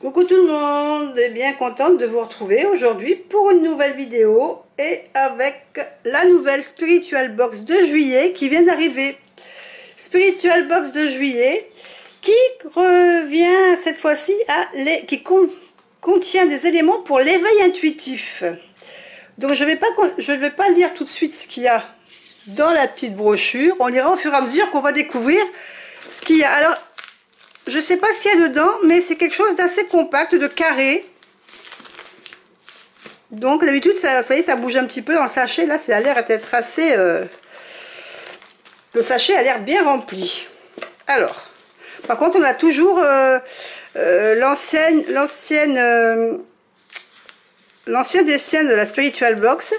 Coucou tout le monde, et bien contente de vous retrouver aujourd'hui pour une nouvelle vidéo et avec la nouvelle Spiritual Box de juillet qui vient d'arriver. Spiritual Box de juillet qui revient cette fois-ci qui contient des éléments pour l'éveil intuitif. Donc je ne vais pas lire tout de suite ce qu'il y a dans la petite brochure, on lira au fur et à mesure qu'on va découvrir ce qu'il y a. Alors, je ne sais pas ce qu'il y a dedans, mais c'est quelque chose d'assez compact, de carré. Donc d'habitude, vous voyez, ça bouge un petit peu dans le sachet. Là, ça a l'air d'être assez... Le sachet a l'air bien rempli. Alors, par contre, on a toujours l'ancien des siennes de la Spiritual Box.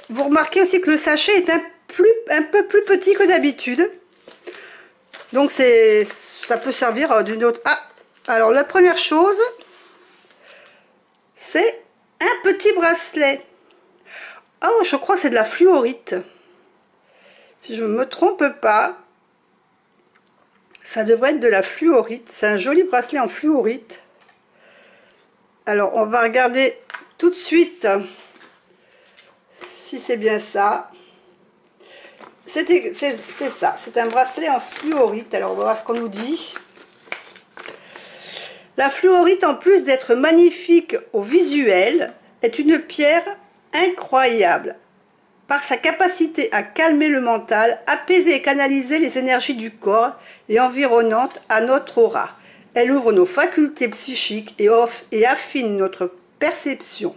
Vous remarquez aussi que le sachet est un peu plus petit que d'habitude. Donc ça peut servir d'une autre... Ah, alors la première chose, c'est un petit bracelet. Oh, je crois que c'est de la fluorite. Si je ne me trompe pas, ça devrait être de la fluorite. C'est un joli bracelet en fluorite. Alors, on va regarder tout de suite si c'est bien ça. C'est ça, c'est un bracelet en fluorite. Alors on va voir ce qu'on nous dit. La fluorite, en plus d'être magnifique au visuel, est une pierre incroyable par sa capacité à calmer le mental, apaiser et canaliser les énergies du corps et environnantes à notre aura. Elle ouvre nos facultés psychiques et affine notre perception.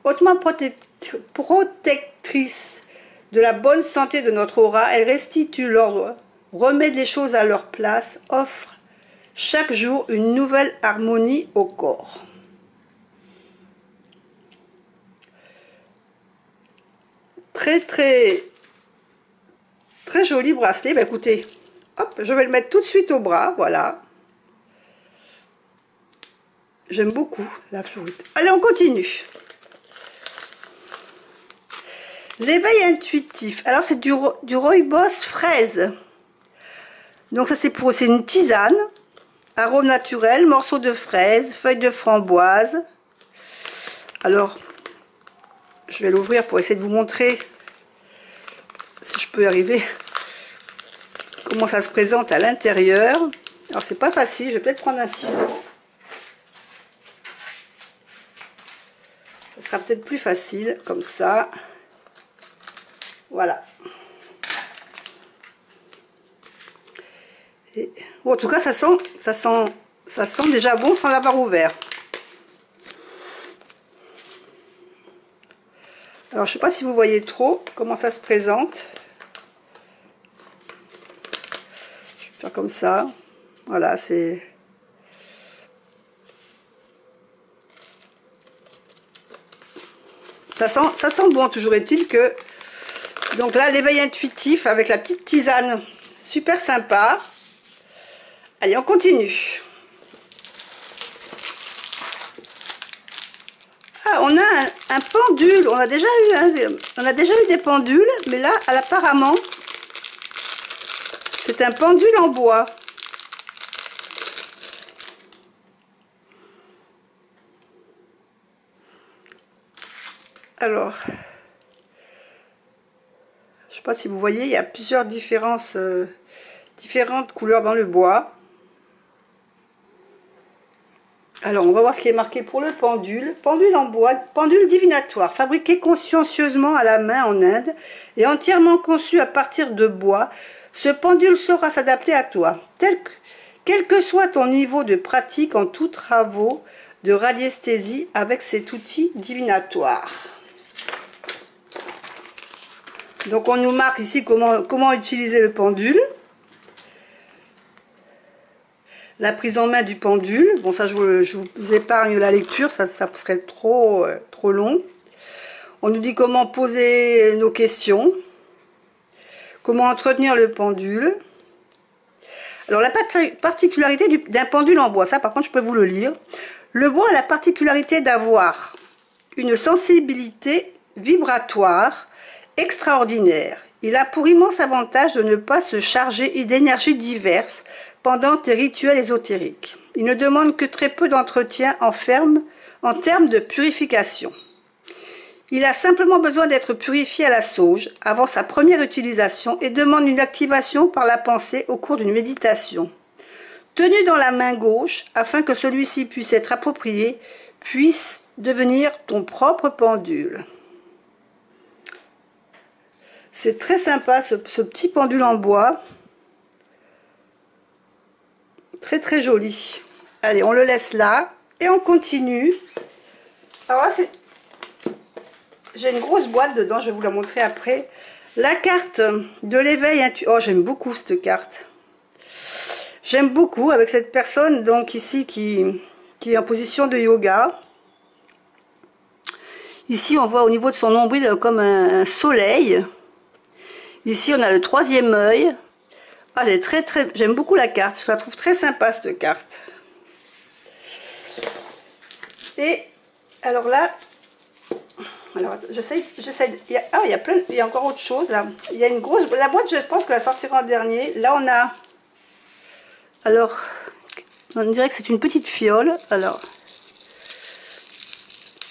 Hautement protectrice de la bonne santé de notre aura, elle restitue l'ordre, remet les choses à leur place, offre chaque jour une nouvelle harmonie au corps. Très joli bracelet. Bah, écoutez, hop, je vais le mettre tout de suite au bras, voilà. J'aime beaucoup la fluorite. Allez, on continue. L'éveil intuitif. Alors c'est du rooibos fraise. Donc ça c'est une tisane. Arôme naturel, morceaux de fraise, feuilles de framboise. Alors je vais l'ouvrir pour essayer de vous montrer, si je peux y arriver, comment ça se présente à l'intérieur. Alors c'est pas facile, je vais peut-être prendre un ciseau. Ça sera peut-être plus facile comme ça. Voilà. Et, bon, en tout cas, ça sent déjà bon sans l'avoir ouvert. Alors, je ne sais pas si vous voyez trop comment ça se présente. Je vais faire comme ça. Voilà, c'est... Ça sent bon, toujours est-il que... Donc là, l'éveil intuitif avec la petite tisane, super sympa. Allez, on continue. Ah, on a un pendule. On a déjà eu des pendules, mais là, apparemment, c'est un pendule en bois. Alors... Je ne sais pas si vous voyez, il y a plusieurs différentes couleurs dans le bois. Alors, on va voir ce qui est marqué pour le pendule. Pendule en bois, pendule divinatoire, fabriqué consciencieusement à la main en Inde et entièrement conçu à partir de bois. Ce pendule saura s'adapter à toi, quel que soit ton niveau de pratique en tous travaux de radiesthésie avec cet outil divinatoire. Donc on nous marque ici comment utiliser le pendule. La prise en main du pendule. Bon, ça je vous épargne la lecture, ça serait trop long. On nous dit comment poser nos questions. Comment entretenir le pendule. Alors la particularité d'un pendule en bois, ça par contre je peux vous le lire. Le bois a la particularité d'avoir une sensibilité vibratoire extraordinaire. Il a pour immense avantage de ne pas se charger d'énergies diverses pendant tes rituels ésotériques. Il ne demande que très peu d'entretien en termes de purification. Il a simplement besoin d'être purifié à la sauge avant sa première utilisation et demande une activation par la pensée au cours d'une méditation. Tenu dans la main gauche, afin que celui-ci puisse être approprié, puisse devenir ton propre pendule. C'est très sympa ce petit pendule en bois. Très très joli. Allez, on le laisse là et on continue. Alors là, j'ai une grosse boîte dedans, je vais vous la montrer après. La carte de l'éveil intuitif. Oh, j'aime beaucoup cette carte. J'aime beaucoup avec cette personne donc ici qui est en position de yoga. Ici, on voit au niveau de son nombril comme un soleil. Ici, on a le troisième œil. Ah, elle est très, j'aime beaucoup la carte. Je la trouve très sympa, cette carte. Et alors là, alors j'essaie. Il y a encore autre chose là. Il y a une grosse. La boîte, je pense que la sortira en dernier. Là, on a. Alors, on dirait que c'est une petite fiole. Alors,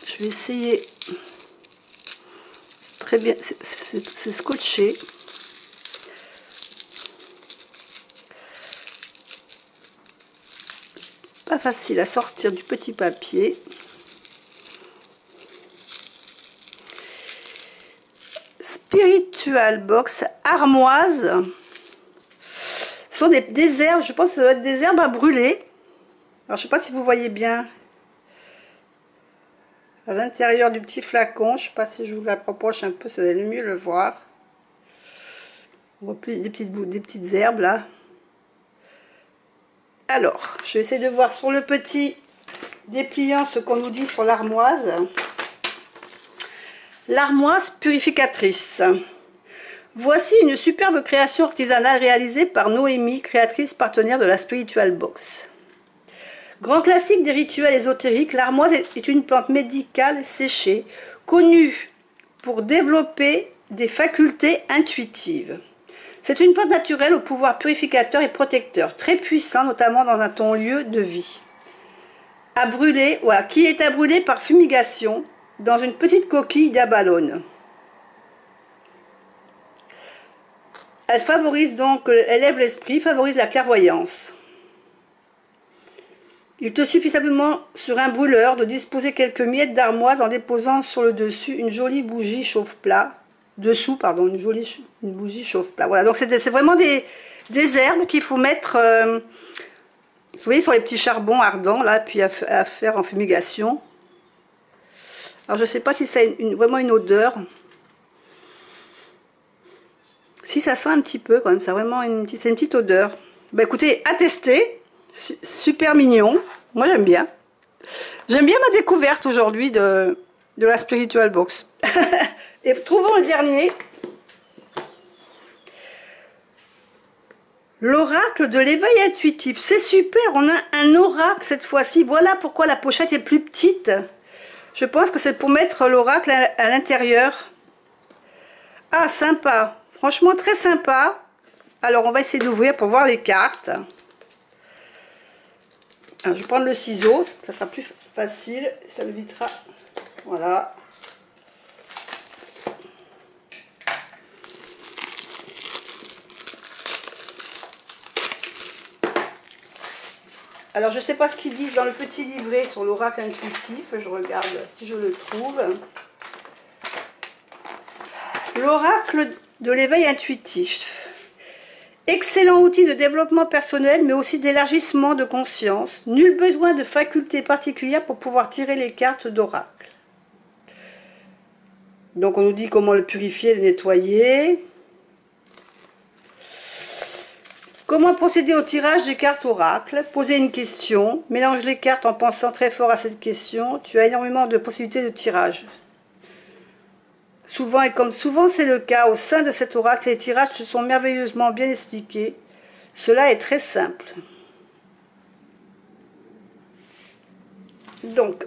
je vais essayer. Très bien, c'est scotché. Pas facile à sortir du petit papier. Spiritual Box armoise. Ce sont des herbes, je pense que ça doit être des herbes à brûler. Alors je ne sais pas si vous voyez bien à l'intérieur du petit flacon. Je ne sais pas si je vous l'approche un peu, ça va mieux le voir. On voit plus des petites herbes là. Alors, je vais essayer de voir sur le petit dépliant ce qu'on nous dit sur l'armoise. L'armoise purificatrice. Voici une superbe création artisanale réalisée par Noémie, créatrice partenaire de la Spiritual Box. Grand classique des rituels ésotériques, l'armoise est une plante médicale séchée, connue pour développer des facultés intuitives. C'est une plante naturelle au pouvoir purificateur et protecteur, très puissant, notamment dans ton lieu de vie. À brûler, voilà, qui est à brûler par fumigation dans une petite coquille d'abalone. Elle favorise donc, elle élève l'esprit, favorise la clairvoyance. Il te suffit simplement sur un brûleur de disposer quelques miettes d'armoise en déposant sur le dessus une jolie bougie chauffe-plat. Dessous, pardon, une bougie chauffe-plat. Voilà, donc c'est vraiment des herbes qu'il faut mettre, vous voyez, sur les petits charbons ardents, là, puis à faire en fumigation. Alors, je ne sais pas si ça a vraiment une odeur. Si, ça sent un petit peu, quand même, ça a vraiment une petite odeur. Bah, écoutez, à tester. Super mignon. Moi, j'aime bien. J'aime bien ma découverte aujourd'hui de la Spiritual Box. Et trouvons le dernier. L'oracle de l'éveil intuitif. C'est super, on a un oracle cette fois-ci. Voilà pourquoi la pochette est plus petite. Je pense que c'est pour mettre l'oracle à l'intérieur. Ah, sympa. Franchement, très sympa. Alors, on va essayer d'ouvrir pour voir les cartes. Alors, je vais prendre le ciseau. Ça sera plus facile. Ça m'évitera. Voilà. Alors, je ne sais pas ce qu'ils disent dans le petit livret sur l'oracle intuitif. Je regarde si je le trouve. L'oracle de l'éveil intuitif. Excellent outil de développement personnel, mais aussi d'élargissement de conscience. Nul besoin de facultés particulières pour pouvoir tirer les cartes d'oracle. Donc, on nous dit comment le purifier, le nettoyer. Comment procéder au tirage des cartes oracle? Poser une question, mélange les cartes en pensant très fort à cette question. Tu as énormément de possibilités de tirage. Souvent, et comme souvent c'est le cas au sein de cet oracle, les tirages te sont merveilleusement bien expliqués. Cela est très simple. Donc,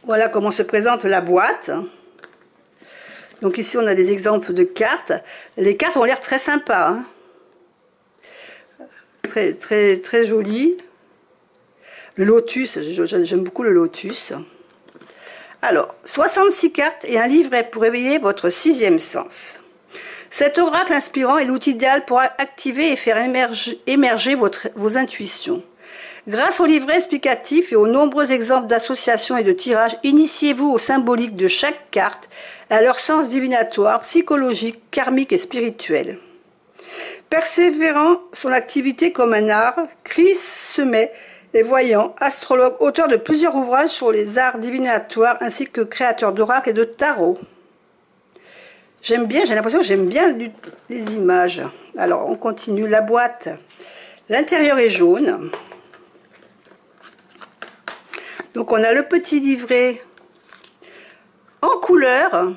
voilà comment se présente la boîte. Donc ici, on a des exemples de cartes. Les cartes ont l'air très sympas, hein. très joli. Le lotus, j'aime beaucoup le lotus. Alors, 66 cartes et un livret pour éveiller votre 6e sens. Cet oracle inspirant est l'outil idéal pour activer et faire émerger vos intuitions. Grâce au livret explicatif et aux nombreux exemples d'associations et de tirages, initiez-vous au symbolique de chaque carte, à leur sens divinatoire, psychologique, karmique et spirituel. Persévérant son activité comme un art, Chris Semet est voyant, astrologue, auteur de plusieurs ouvrages sur les arts divinatoires ainsi que créateur d'oracles et de tarot. J'aime bien, j'ai l'impression que j'aime bien les images. Alors, on continue. La boîte, l'intérieur est jaune. Donc, on a le petit livret en couleur.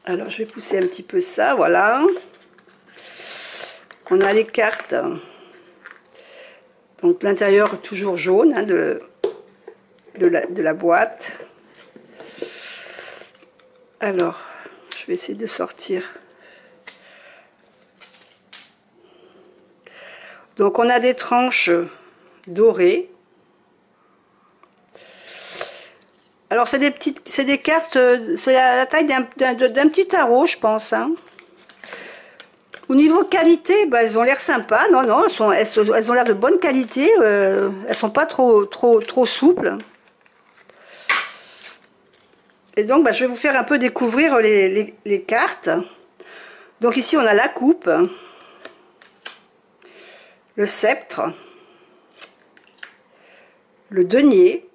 Alors, je vais pousser un petit peu ça, voilà. On a les cartes. Donc, l'intérieur toujours jaune hein, de la boîte. Alors, je vais essayer de sortir. Donc, on a des tranches dorées. Alors, c'est des cartes, c'est la taille d'un petit tarot, je pense. Hein. Au niveau qualité, bah, elles ont l'air sympas. Non, non, elles ont l'air de bonne qualité. Elles sont pas trop souples. Et donc, bah, je vais vous faire un peu découvrir les cartes. Donc ici, on a la coupe, le sceptre, le denier,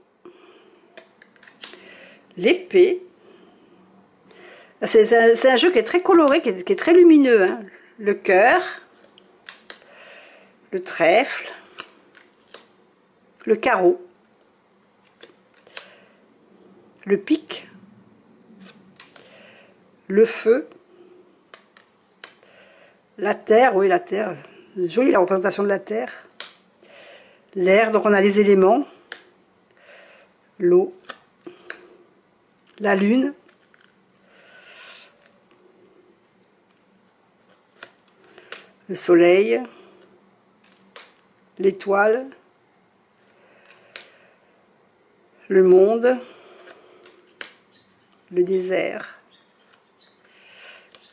l'épée. C'est un jeu qui est très coloré, qui est très lumineux. Hein. Le cœur, le trèfle, le carreau, le pic, le feu, la terre, oui la terre, jolie la représentation de la terre, l'air, donc on a les éléments, l'eau, la lune, le soleil, l'étoile, le monde, le désert,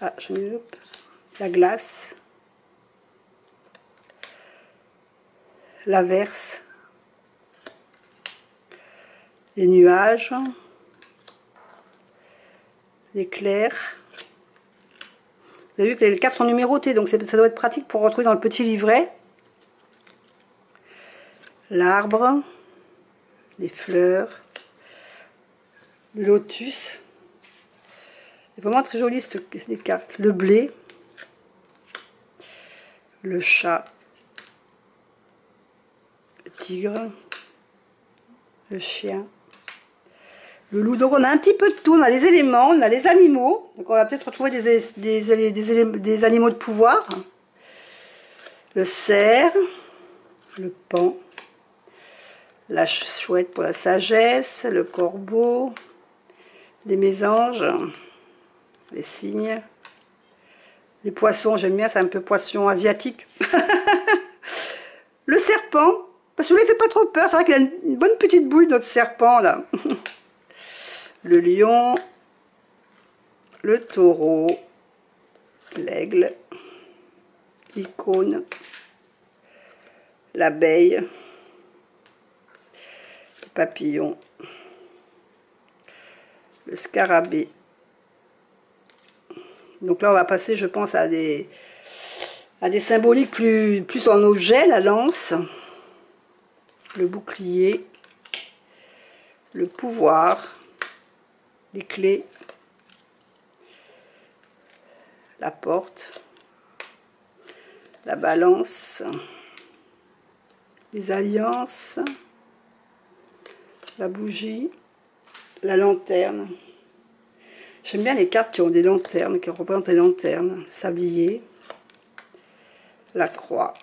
ah, la glace, l'averse, les nuages, l'éclair. Vous avez vu que les cartes sont numérotées, donc ça doit être pratique pour retrouver dans le petit livret. L'arbre, les fleurs, le lotus. C'est vraiment très joli ces cartes. Le blé, le chat, le tigre, le chien, le loup. Donc on a un petit peu de tout. On a les éléments, on a les animaux. Donc on va peut-être retrouver des animaux de pouvoir. Le cerf, le paon, la chouette pour la sagesse, le corbeau, les mésanges, les cygnes, les poissons, j'aime bien, c'est un peu poisson asiatique. Le serpent, parce que là il fait pas trop peur, c'est vrai qu'il a une bonne petite bouille notre serpent là. Le lion, le taureau, l'aigle, l'icône, l'abeille, le papillon, le scarabée. Donc là on va passer je pense à des symboliques plus en objet, la lance, le bouclier, le pouvoir, les clés, la porte, la balance, les alliances, la bougie, la lanterne. J'aime bien les cartes qui ont des lanternes, qui représentent les lanternes, le sablier, la croix,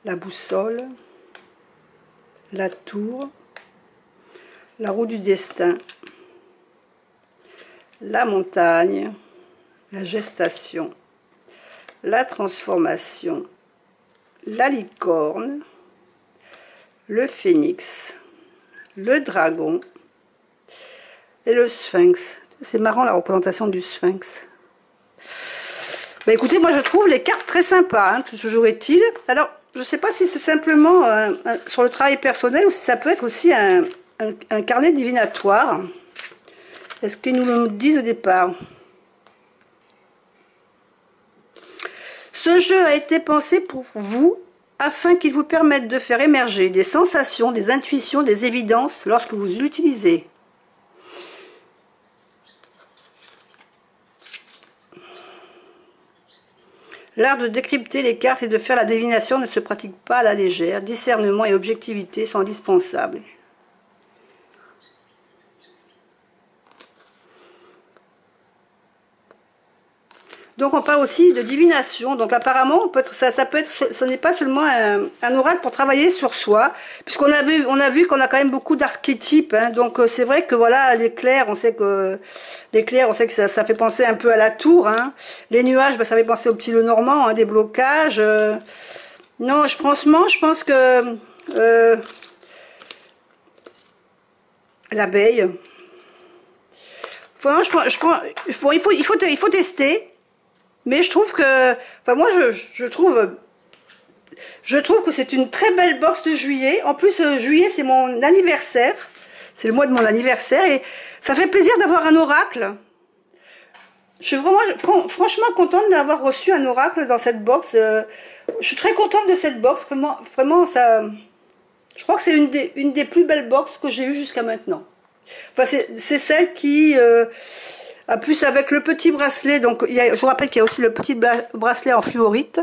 la boussole, la tour, la roue du destin, la montagne, la gestation, la transformation, la licorne, le phénix, le dragon et le sphinx. C'est marrant la représentation du sphinx. Bah écoutez, moi je trouve les cartes très sympas, hein, toujours est-il. Alors, je ne sais pas si c'est simplement sur le travail personnel ou si ça peut être aussi un carnet divinatoire. Est-ce qu'ils nous le disent au départ? Ce jeu a été pensé pour vous afin qu'il vous permette de faire émerger des sensations, des intuitions, des évidences lorsque vous l'utilisez. L'art de décrypter les cartes et de faire la divination ne se pratique pas à la légère. Discernement et objectivité sont indispensables. Donc on parle aussi de divination. Donc apparemment, ça peut être, ce n'est pas seulement un oracle pour travailler sur soi, puisqu'on a vu qu'on a quand même beaucoup d'archétypes. Hein. Donc c'est vrai que voilà, l'éclair, on sait que ça fait penser un peu à la tour. Hein. Les nuages, bah, ça fait penser au petit Lenormand, hein, des blocages. Non, franchement, je pense que l'abeille. Il faut tester. Mais je trouve que, enfin moi je trouve que c'est une très belle box de juillet. En plus juillet c'est mon anniversaire, c'est le mois de mon anniversaire et ça fait plaisir d'avoir un oracle. Je suis vraiment franchement contente d'avoir reçu un oracle dans cette box. Je suis très contente de cette box, vraiment ça. Je crois que c'est une des plus belles box que j'ai eues jusqu'à maintenant. Enfin c'est celle qui plus avec le petit bracelet, donc je vous rappelle qu'il y a aussi le petit bracelet en fluorite.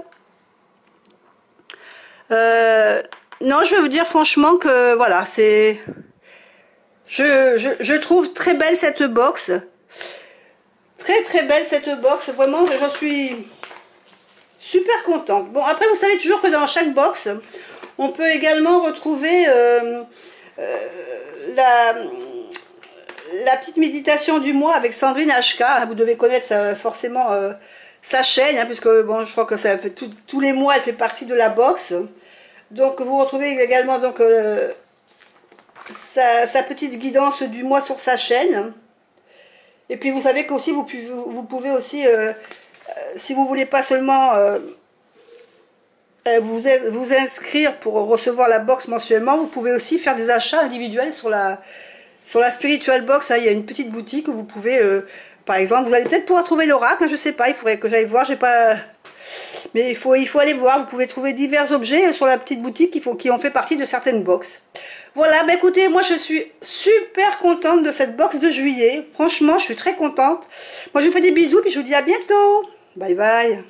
Non, je vais vous dire franchement que voilà, c'est... Je trouve très belle cette box. Très belle cette box, vraiment, j'en suis super contente. Bon, après, vous savez toujours que dans chaque box, on peut également retrouver la petite méditation du mois avec Sandrine HK. Vous devez connaître forcément sa chaîne, hein, puisque bon, je crois que ça fait tous les mois, elle fait partie de la box. Donc vous retrouvez également donc, sa petite guidance du mois sur sa chaîne. Et puis vous savez qu'aussi vous pouvez aussi, si vous voulez pas seulement vous inscrire pour recevoir la box mensuellement, vous pouvez aussi faire des achats individuels sur la Spiritual Box. Hein, il y a une petite boutique où vous pouvez, par exemple, vous allez peut-être pouvoir trouver l'oracle, je sais pas, il faudrait que j'aille voir, j'ai pas... Mais il faut aller voir, vous pouvez trouver divers objets sur la petite boutique qui ont fait partie de certaines boxes. Voilà, bah écoutez, moi je suis super contente de cette box de juillet. Franchement, je suis très contente. Moi je vous fais des bisous, puis je vous dis à bientôt. Bye bye.